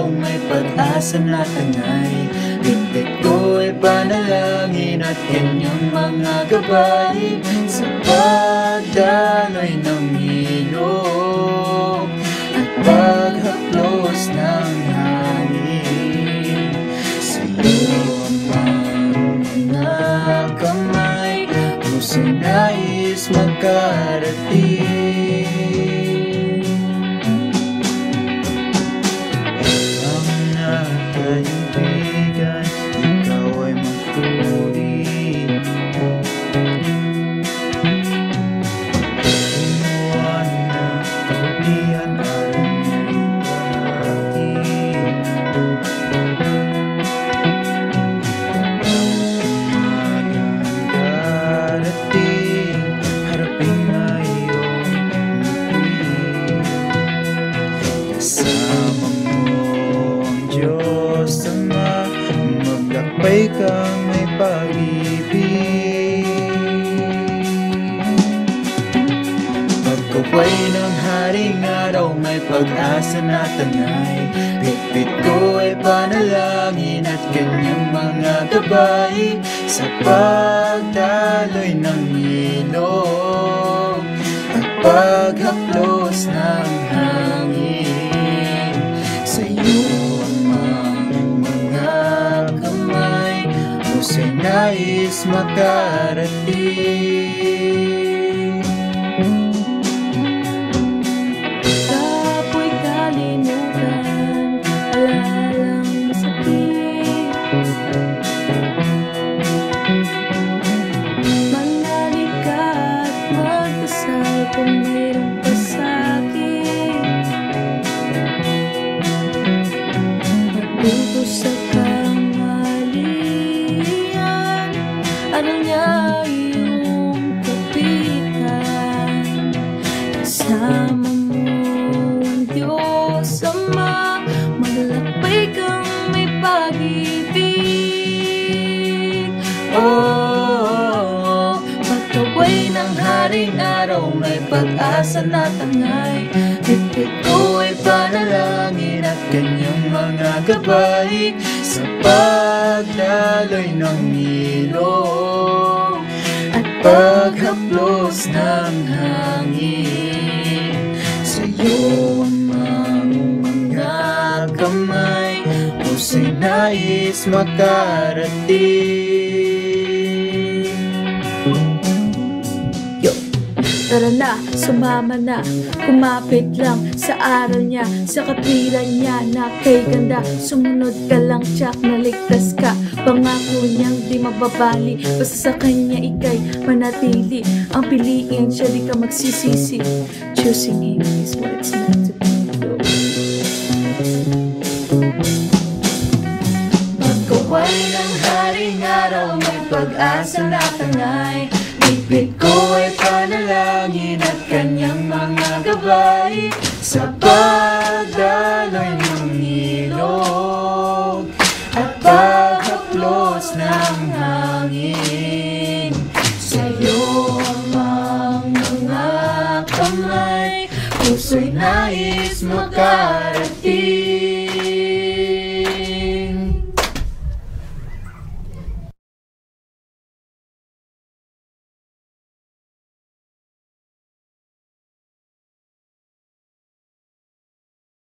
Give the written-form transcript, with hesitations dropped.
araw may pag-asa na tangay. Bibig ko'y panalangin at kanyang mga gabay sa pagdaloy ng ilog at paghaplos ng hangin. Sa'yo ang mga kamay, puso'y nais magkarating. Kaibigan, ikaw ay magpuri. Umuwan na kapihan, araw niya'y parating. Umagang darating, harapin ngayong ngiti. Kasama Diyos Ama, maglakbay kang may pag-ibig. Pagkaway ng haring araw, may pag-asa na tangay. Bitbit ko ay panalangin at kanyang mga gabay sa pagdaloy ng ilog at paghaplos ng hangin. Sa'yo puso'y nais makarating. Tapo'y kalimutan, alalang masakit. Manalig ka at magdasal kung mayroong pasakit. Matuto sa ano niya iyong kapitan. Kasama mo ang Diyos Ama, maglakbay kang may pag-ibig. Oh, pagkaway ng haring araw, may pag-asa na tangay. Bitbit ko ay panalangin at kanyang mga gabay sa pagdaloy ng ilog at paghaplos ng hangin. Sa'yo ang mga kamay, puso'y nais makarating. Tara na, sumama na, kumapit lang sa aral niya, sa katwiran niya na kay ganda. Sumunod ka lang, tiyak na ligtas ka. Pangako niyang di mababali, basta sa kanya ikay manatili. Ang piliin siya, di ka magsisisi. Choosing him is what it's meant to be. Pagkaway ng haring araw, may pag-asa na tangay. Bitbit ko ay panalangin at kanyang mga gabay sa pagdaloy ng ilog at paghaplos ng hangin. Sa'yo ang mga kamay, puso'y nais makarating.